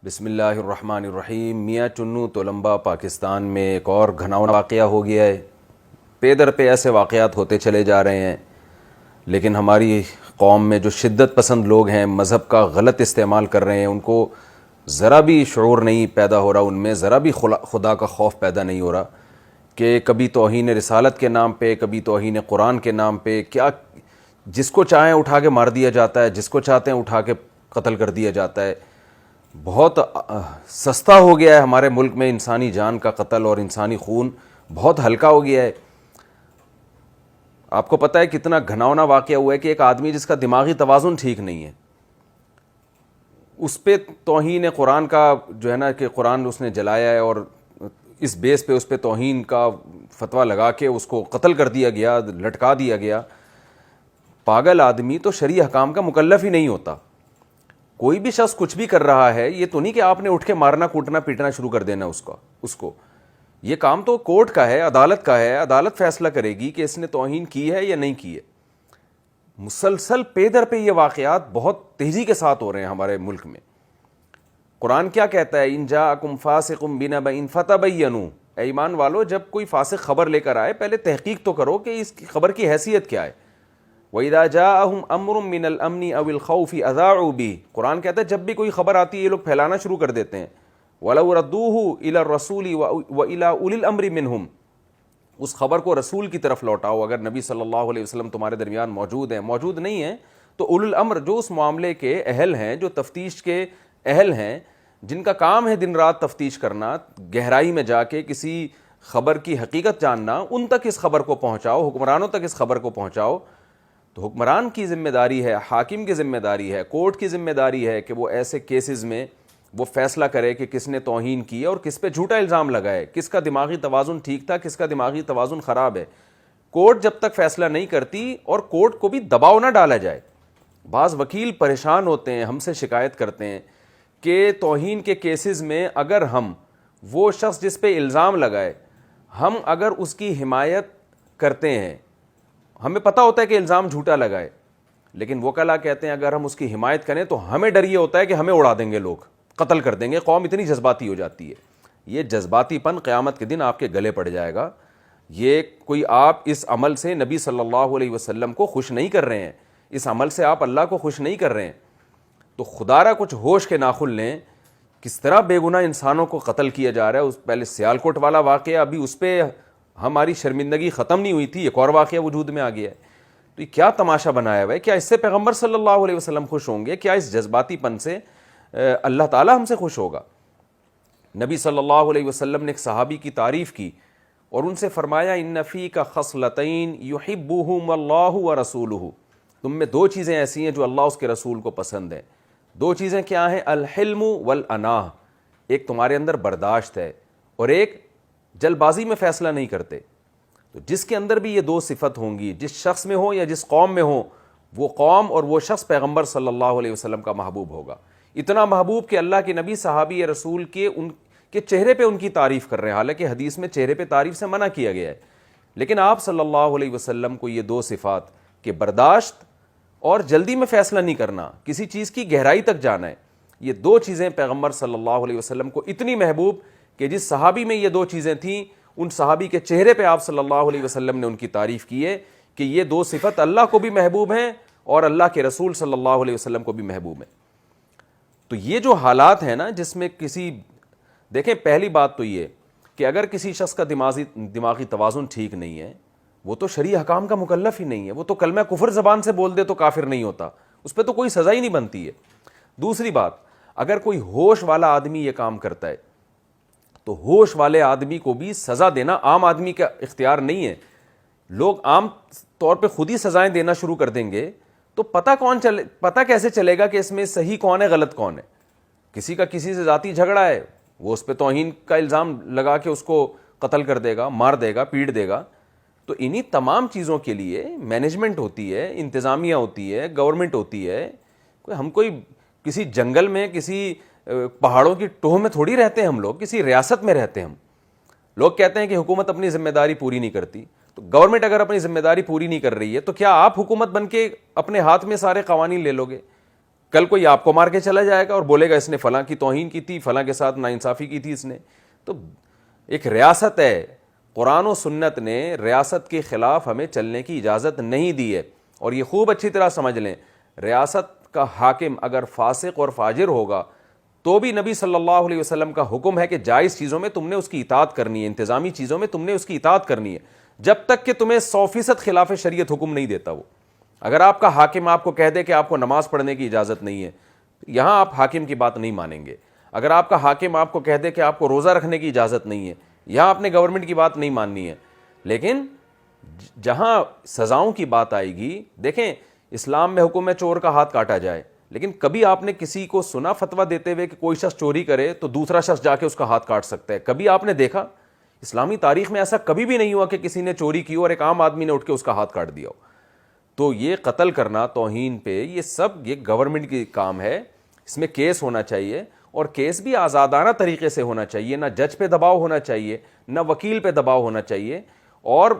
بسم اللہ الرحمن الرحیم۔ میاں چنو تولمبا پاکستان میں ایک اور گھناؤنا واقعہ ہو گیا ہے۔ پے در پہ ایسے واقعات ہوتے چلے جا رہے ہیں، لیکن ہماری قوم میں جو شدت پسند لوگ ہیں، مذہب کا غلط استعمال کر رہے ہیں، ان کو ذرا بھی شعور نہیں پیدا ہو رہا، ان میں ذرا بھی خدا کا خوف پیدا نہیں ہو رہا کہ کبھی توہین رسالت کے نام پہ، کبھی توہین قرآن کے نام پہ کیا جس کو چاہیں اٹھا کے مار دیا جاتا ہے، جس کو چاہتے ہیں اٹھا کے قتل کر دیا جاتا ہے۔ بہت سستا ہو گیا ہے ہمارے ملک میں انسانی جان کا قتل، اور انسانی خون بہت ہلکا ہو گیا ہے۔ آپ کو پتہ ہے کتنا گھناؤنا واقعہ ہوا ہے کہ ایک آدمی جس کا دماغی توازن ٹھیک نہیں ہے، اس پہ توہین قرآن کا جو ہے نا کہ قرآن اس نے جلایا ہے، اور اس بیس پہ اس پہ توہین کا فتویٰ لگا کے اس کو قتل کر دیا گیا، لٹکا دیا گیا۔ پاگل آدمی تو شرعی احکام کا مکلف ہی نہیں ہوتا۔ کوئی بھی شخص کچھ بھی کر رہا ہے، یہ تو نہیں کہ آپ نے اٹھ کے مارنا کوٹنا پیٹنا شروع کر دینا اس کو۔ یہ کام تو کورٹ کا ہے، عدالت کا ہے، عدالت فیصلہ کرے گی کہ اس نے توہین کی ہے یا نہیں کی ہے۔ مسلسل پے در پہ یہ واقعات بہت تیزی کے ساتھ ہو رہے ہیں ہمارے ملک میں۔ قرآن کیا کہتا ہے؟ ان جاءکم فاسق بنبأ فتبینوا، اے ایمان والو جب کوئی فاسق خبر لے کر آئے پہلے تحقیق تو کرو کہ اس کی خبر کی حیثیت کیا ہے۔ وَإِذَا جَاءَهُمْ أَمْرٌ مِّنَ الْأَمْنِ أَوِ الْخَوْفِ أَذَاعُوا بِهِ، قرآن کہتا ہے جب بھی کوئی خبر آتی ہے یہ لوگ پھیلانا شروع کر دیتے ہیں۔ وَلَوْ رَدُّوهُ إِلَى الرَّسُولِ وَإِلَى أُولِي الْأَمْرِ مِنْهُمْ، اس خبر کو رسول کی طرف لوٹاؤ۔ اگر نبی صلی اللہ علیہ وسلم تمہارے درمیان موجود ہیں، موجود نہیں ہیں تو اولو الامر جو اس معاملے کے اہل ہیں، جو تفتیش کے اہل ہیں، جن کا کام ہے دن رات تفتیش کرنا، گہرائی میں جا کے کسی خبر کی حقیقت جاننا، ان تک اس خبر کو پہنچاؤ، حکمرانوں تک اس خبر کو پہنچاؤ۔ تو حکمران کی ذمہ داری ہے، حاکم کی ذمہ داری ہے، کورٹ کی ذمہ داری ہے کہ وہ ایسے کیسز میں وہ فیصلہ کرے کہ کس نے توہین کی اور کس پہ جھوٹا الزام لگائے، کس کا دماغی توازن ٹھیک تھا، کس کا دماغی توازن خراب ہے۔ کورٹ جب تک فیصلہ نہیں کرتی، اور کورٹ کو بھی دباؤ نہ ڈالا جائے۔ بعض وکیل پریشان ہوتے ہیں، ہم سے شکایت کرتے ہیں کہ توہین کے کیسز میں اگر ہم وہ شخص جس پہ الزام لگائے، ہم اگر اس کی حمایت کرتے ہیں، ہمیں پتہ ہوتا ہے کہ الزام جھوٹا لگائے، لیکن وکلا کہتے ہیں اگر ہم اس کی حمایت کریں تو ہمیں ڈر یہ ہوتا ہے کہ ہمیں اڑا دیں گے، لوگ قتل کر دیں گے۔ قوم اتنی جذباتی ہو جاتی ہے۔ یہ جذباتی پن قیامت کے دن آپ کے گلے پڑ جائے گا۔ یہ کوئی آپ اس عمل سے نبی صلی اللہ علیہ وسلم کو خوش نہیں کر رہے ہیں، اس عمل سے آپ اللہ کو خوش نہیں کر رہے ہیں، تو خدا را کچھ ہوش کے ناخن لیں۔ کس طرح بے گناہ انسانوں کو قتل کیا جا رہا ہے۔ اس پہلے سیالکوٹ والا واقعہ، ابھی اس پہ ہماری شرمندگی ختم نہیں ہوئی تھی، ایک اور واقعہ وجود میں آ گیا ہے۔ تو یہ کیا تماشا بنایا ہوا ہے؟ کیا اس سے پیغمبر صلی اللہ علیہ وسلم خوش ہوں گے؟ کیا اس جذباتی پن سے اللہ تعالی ہم سے خوش ہوگا؟ نبی صلی اللہ علیہ وسلم نے ایک صحابی کی تعریف کی اور ان سے فرمایا ان فیک خصلتین یحبہم اللہ ورسولہ، تم میں دو چیزیں ایسی ہیں جو اللہ اس کے رسول کو پسند ہیں۔ دو چیزیں کیا ہیں؟ الحلم والاناہ، ایک تمہارے اندر برداشت ہے، اور ایک جلد بازی میں فیصلہ نہیں کرتے۔ تو جس کے اندر بھی یہ دو صفت ہوں گی، جس شخص میں ہو یا جس قوم میں ہو، وہ قوم اور وہ شخص پیغمبر صلی اللہ علیہ وسلم کا محبوب ہوگا۔ اتنا محبوب کہ اللہ کے نبی صحابی رسول کے ان کے چہرے پہ ان کی تعریف کر رہے ہیں، حالانکہ حدیث میں چہرے پہ تعریف سے منع کیا گیا ہے، لیکن آپ صلی اللہ علیہ وسلم کو یہ دو صفات کہ برداشت اور جلدی میں فیصلہ نہیں کرنا، کسی چیز کی گہرائی تک جانا ہے، یہ دو چیزیں پیغمبر صلی اللہ علیہ وسلم کو اتنی محبوب کہ جس صحابی میں یہ دو چیزیں تھیں، ان صحابی کے چہرے پہ آپ صلی اللہ علیہ وسلم نے ان کی تعریف کی ہے کہ یہ دو صفت اللہ کو بھی محبوب ہیں اور اللہ کے رسول صلی اللہ علیہ وسلم کو بھی محبوب ہیں۔ تو یہ جو حالات ہیں نا جس میں دیکھیں، پہلی بات تو یہ کہ اگر کسی شخص کا دماغی توازن ٹھیک نہیں ہے، وہ تو شرعی حکام کا مکلف ہی نہیں ہے، وہ تو کلمہ کفر زبان سے بول دے تو کافر نہیں ہوتا، اس پہ تو کوئی سزا ہی نہیں بنتی ہے۔ دوسری بات، اگر کوئی ہوش والا آدمی یہ کام کرتا ہے تو ہوش والے آدمی کو بھی سزا دینا عام آدمی کا اختیار نہیں ہے۔ لوگ عام طور پہ خود ہی سزائیں دینا شروع کر دیں گے تو پتہ کیسے چلے گا کہ اس میں صحیح کون ہے غلط کون ہے؟ کسی کا کسی سے ذاتی جھگڑا ہے، وہ اس پہ توہین کا الزام لگا کے اس کو قتل کر دے گا، مار دے گا، پیٹ دے گا۔ تو انہی تمام چیزوں کے لیے مینجمنٹ ہوتی ہے، انتظامیہ ہوتی ہے، گورنمنٹ ہوتی ہے۔ ہم کوئی کسی جنگل میں، کسی پہاڑوں کی ٹوہ میں تھوڑی رہتے ہیں، ہم لوگ کسی ریاست میں رہتے ہیں۔ ہم لوگ کہتے ہیں کہ حکومت اپنی ذمہ داری پوری نہیں کرتی، تو گورنمنٹ اگر اپنی ذمہ داری پوری نہیں کر رہی ہے تو کیا آپ حکومت بن کے اپنے ہاتھ میں سارے قوانین لے لو گے؟ کل کوئی آپ کو مار کے چلا جائے گا اور بولے گا اس نے فلاں کی توہین کی تھی, فلاں کے ساتھ ناانصافی کی تھی اس نے. تو ایک ریاست ہے, قرآن و سنت نے ریاست کے خلاف ہمیں چلنے کی اجازت نہیں دی ہے. اور یہ خوب اچھی طرح سمجھ لیں, ریاست کا حاکم اگر فاسق اور فاجر ہوگا تو بھی نبی صلی اللہ علیہ وسلم کا حکم ہے کہ جائز چیزوں میں تم نے اس کی اطاعت کرنی ہے, انتظامی چیزوں میں تم نے اس کی اطاعت کرنی ہے, جب تک کہ تمہیں 100% خلاف شریعت حکم نہیں دیتا وہ. اگر آپ کا حاکم آپ کو کہہ دے کہ آپ کو نماز پڑھنے کی اجازت نہیں ہے, یہاں آپ حاکم کی بات نہیں مانیں گے. اگر آپ کا حاکم آپ کو کہہ دے کہ آپ کو روزہ رکھنے کی اجازت نہیں ہے, یہاں آپ نے گورنمنٹ کی بات نہیں ماننی ہے. لیکن جہاں سزاؤں کی بات آئے گی, دیکھیں اسلام میں حکم ہے چور کا ہاتھ کاٹا جائے, لیکن کبھی آپ نے کسی کو سنا فتویٰ دیتے ہوئے کہ کوئی شخص چوری کرے تو دوسرا شخص جا کے اس کا ہاتھ کاٹ سکتا ہے؟ کبھی آپ نے دیکھا؟ اسلامی تاریخ میں ایسا کبھی بھی نہیں ہوا کہ کسی نے چوری کی اور ایک عام آدمی نے اٹھ کے اس کا ہاتھ کاٹ دیا ہو. تو یہ قتل کرنا, توہین پہ, یہ سب یہ گورنمنٹ کی کام ہے. اس میں کیس ہونا چاہیے, اور کیس بھی آزادانہ طریقے سے ہونا چاہیے, نہ جج پہ دباؤ ہونا چاہیے, نہ وکیل پہ دباؤ ہونا چاہیے. اور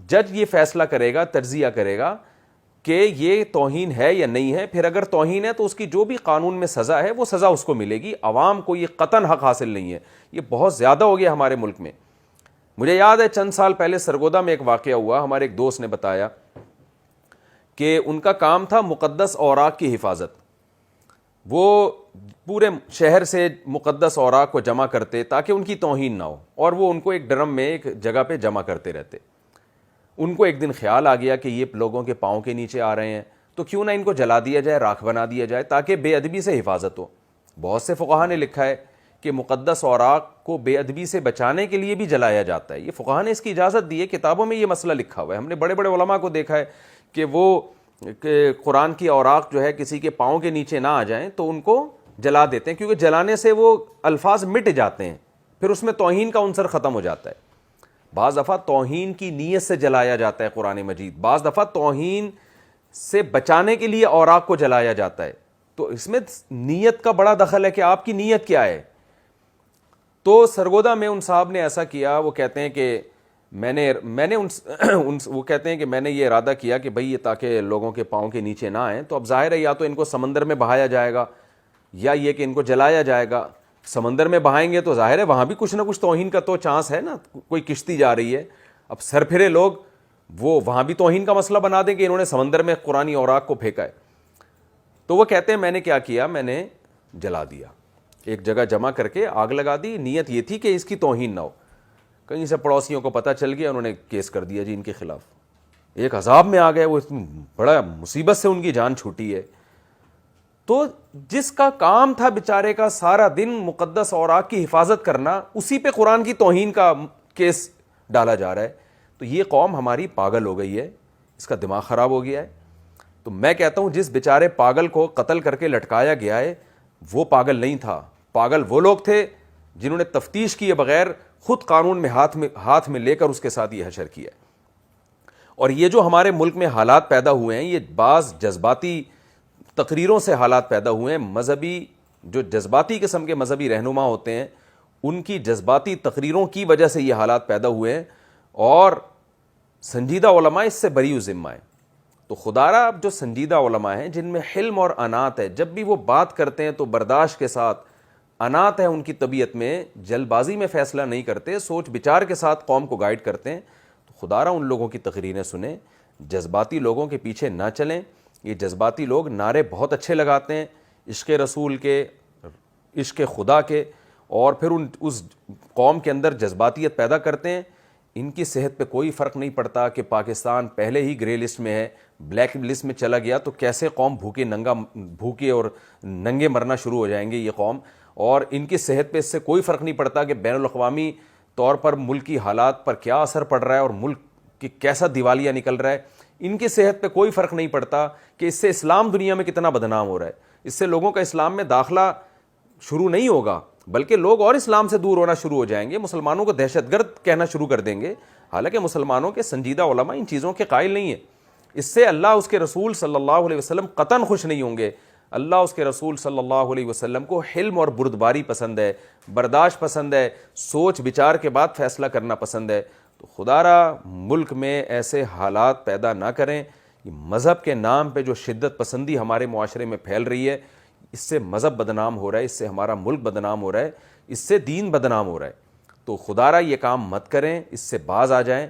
جج یہ فیصلہ کرے گا, تجزیہ کرے گا کہ یہ توہین ہے یا نہیں ہے. پھر اگر توہین ہے تو اس کی جو بھی قانون میں سزا ہے وہ سزا اس کو ملے گی. عوام کو یہ قطعاً حق حاصل نہیں ہے. یہ بہت زیادہ ہو گیا ہمارے ملک میں. مجھے یاد ہے چند سال پہلے سرگودا میں ایک واقعہ ہوا, ہمارے ایک دوست نے بتایا کہ ان کا کام تھا مقدس اوراق کی حفاظت. وہ پورے شہر سے مقدس اوراق کو جمع کرتے تاکہ ان کی توہین نہ ہو, اور وہ ان کو ایک ڈرم میں ایک جگہ پہ جمع کرتے رہتے. ان کو ایک دن خیال آ گیا کہ یہ لوگوں کے پاؤں کے نیچے آ رہے ہیں, تو کیوں نہ ان کو جلا دیا جائے, راکھ بنا دیا جائے, تاکہ بے ادبی سے حفاظت ہو. بہت سے فقہا نے لکھا ہے کہ مقدس اوراق کو بے ادبی سے بچانے کے لیے بھی جلایا جاتا ہے. یہ فقہا نے اس کی اجازت دی ہے, کتابوں میں یہ مسئلہ لکھا ہوا ہے. ہم نے بڑے بڑے علماء کو دیکھا ہے کہ وہ قرآن کی اوراق جو ہے کسی کے پاؤں کے نیچے نہ آ جائیں تو ان کو جلا دیتے ہیں, کیونکہ جلانے سے وہ الفاظ مٹ جاتے ہیں, پھر اس میں توہین کا عنصر ختم ہو جاتا ہے. بعض دفعہ توہین کی نیت سے جلایا جاتا ہے قرآن مجید, بعض دفعہ توہین سے بچانے کے لیے اوراق کو جلایا جاتا ہے. تو اس میں نیت کا بڑا دخل ہے کہ آپ کی نیت کیا ہے. تو سرگودا میں ان صاحب نے ایسا کیا, وہ کہتے ہیں کہ میں نے وہ کہتے ہیں کہ میں نے یہ ارادہ کیا کہ بھئی یہ تاکہ لوگوں کے پاؤں کے نیچے نہ آئیں, تو اب ظاہر ہے یا تو ان کو سمندر میں بہایا جائے گا یا یہ کہ ان کو جلایا جائے گا. سمندر میں بہائیں گے تو ظاہر ہے وہاں بھی کچھ نہ کچھ توہین کا تو چانس ہے نا, کوئی کشتی جا رہی ہے, اب سر پھرے لوگ وہ وہاں بھی توہین کا مسئلہ بنا دیں کہ انہوں نے سمندر میں قرآنی اوراق کو پھینکا ہے. تو وہ کہتے ہیں میں نے کیا کیا, میں نے جلا دیا, ایک جگہ جمع کر کے آگ لگا دی. نیت یہ تھی کہ اس کی توہین نہ ہو. کہیں سے پڑوسیوں کو پتہ چل گیا, انہوں نے کیس کر دیا جی ان کے خلاف. ایک عذاب میں آ گئے وہ, بڑا مصیبت سے ان کی جان چھوٹی ہے. تو جس کا کام تھا بیچارے کا سارا دن مقدس اوراق کی حفاظت کرنا, اسی پہ قرآن کی توہین کا کیس ڈالا جا رہا ہے. تو یہ قوم ہماری پاگل ہو گئی ہے, اس کا دماغ خراب ہو گیا ہے. تو میں کہتا ہوں جس بیچارے پاگل کو قتل کر کے لٹکایا گیا ہے وہ پاگل نہیں تھا, پاگل وہ لوگ تھے جنہوں نے تفتیش کیے بغیر خود قانون میں ہاتھ میں لے کر اس کے ساتھ یہ حشر کیا. اور یہ جو ہمارے ملک میں حالات پیدا ہوئے ہیں, یہ بعض جذباتی تقریروں سے حالات پیدا ہوئے ہیں. مذہبی جو جذباتی قسم کے مذہبی رہنما ہوتے ہیں ان کی جذباتی تقریروں کی وجہ سے یہ حالات پیدا ہوئے ہیں, اور سنجیدہ علماء اس سے بری ذمہ ہیں. تو خدا را اب جو سنجیدہ علماء ہیں جن میں حلم اور انات ہے, جب بھی وہ بات کرتے ہیں تو برداشت کے ساتھ, انات ہے ان کی طبیعت میں, جلد بازی میں فیصلہ نہیں کرتے, سوچ بچار کے ساتھ قوم کو گائیڈ کرتے ہیں, تو خدا را ان لوگوں کی تقریریں سنیں, جذباتی لوگوں کے پیچھے نہ چلیں. یہ جذباتی لوگ نعرے بہت اچھے لگاتے ہیں عشق رسول کے, عشق خدا کے, اور پھر اس قوم کے اندر جذباتیت پیدا کرتے ہیں. ان کی صحت پہ کوئی فرق نہیں پڑتا کہ پاکستان پہلے ہی گرے لسٹ میں ہے, بلیک لسٹ میں چلا گیا تو کیسے قوم بھوکے اور ننگے مرنا شروع ہو جائیں گے یہ قوم. اور ان کی صحت پہ اس سے کوئی فرق نہیں پڑتا کہ بین الاقوامی طور پر ملک کی حالات پر کیا اثر پڑ رہا ہے اور ملک کی کیسا دیوالیہ نکل رہا ہے. ان کی صحت پہ کوئی فرق نہیں پڑتا کہ اس سے اسلام دنیا میں کتنا بدنام ہو رہا ہے. اس سے لوگوں کا اسلام میں داخلہ شروع نہیں ہوگا, بلکہ لوگ اور اسلام سے دور ہونا شروع ہو جائیں گے, مسلمانوں کو دہشت گرد کہنا شروع کر دیں گے. حالانکہ مسلمانوں کے سنجیدہ علماء ان چیزوں کے قائل نہیں ہیں. اس سے اللہ اس کے رسول صلی اللہ علیہ وسلم قطعاً خوش نہیں ہوں گے. اللہ اس کے رسول صلی اللہ علیہ وسلم کو حلم اور بردباری پسند ہے, برداشت پسند ہے, سوچ بچار کے بعد فیصلہ کرنا پسند ہے. تو خدا را ملک میں ایسے حالات پیدا نہ کریں. مذہب کے نام پہ جو شدت پسندی ہمارے معاشرے میں پھیل رہی ہے, اس سے مذہب بدنام ہو رہا ہے، اس سے ہمارا ملک بدنام ہو رہا ہے، اس سے دین بدنام ہو رہا ہے، تو خدا را یہ کام مت کریں، اس سے باز آ جائیں۔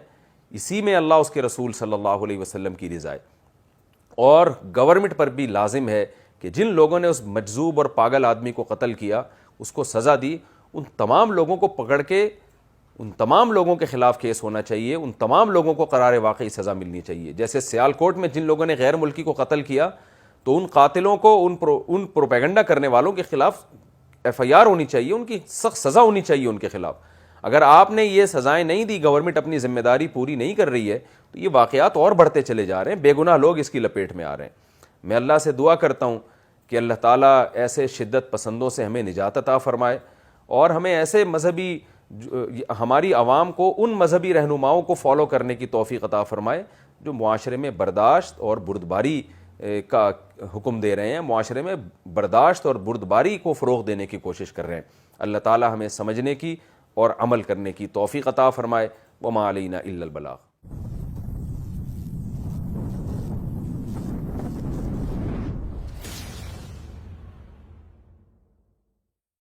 اسی میں اللہ اس کے رسول صلی اللہ علیہ وسلم کی رضا ہے۔ اور گورنمنٹ پر بھی لازم ہے کہ جن لوگوں نے اس مجذوب اور پاگل آدمی کو قتل کیا، اس کو سزا دی، ان تمام لوگوں کو پکڑ کے ان تمام لوگوں کے خلاف کیس ہونا چاہیے، ان تمام لوگوں کو قرار واقعی سزا ملنی چاہیے۔ جیسے سیالکوٹ میں جن لوگوں نے غیر ملکی کو قتل کیا، تو ان قاتلوں کو، ان پروپیگنڈا کرنے والوں کے خلاف ایف آئی آر ہونی چاہیے، ان کی سخت سزا ہونی چاہیے ان کے خلاف۔ اگر آپ نے یہ سزائیں نہیں دی، گورنمنٹ اپنی ذمہ داری پوری نہیں کر رہی ہے، تو یہ واقعات اور بڑھتے چلے جا رہے ہیں، بے گناہ لوگ اس کی لپیٹ میں آ رہے ہیں۔ میں اللہ سے دعا کرتا ہوں کہ اللہ تعالیٰ ایسے شدت پسندوں سے ہمیں نجات عطا فرمائے، اور ہمیں ایسے مذہبی، ہماری عوام کو ان مذہبی رہنماؤں کو فالو کرنے کی توفیق عطا فرمائے جو معاشرے میں برداشت اور بردباری کا حکم دے رہے ہیں، معاشرے میں برداشت اور بردباری کو فروغ دینے کی کوشش کر رہے ہیں۔ اللہ تعالیٰ ہمیں سمجھنے کی اور عمل کرنے کی توفیق عطا فرمائے۔ وما علینا الا البلاغ۔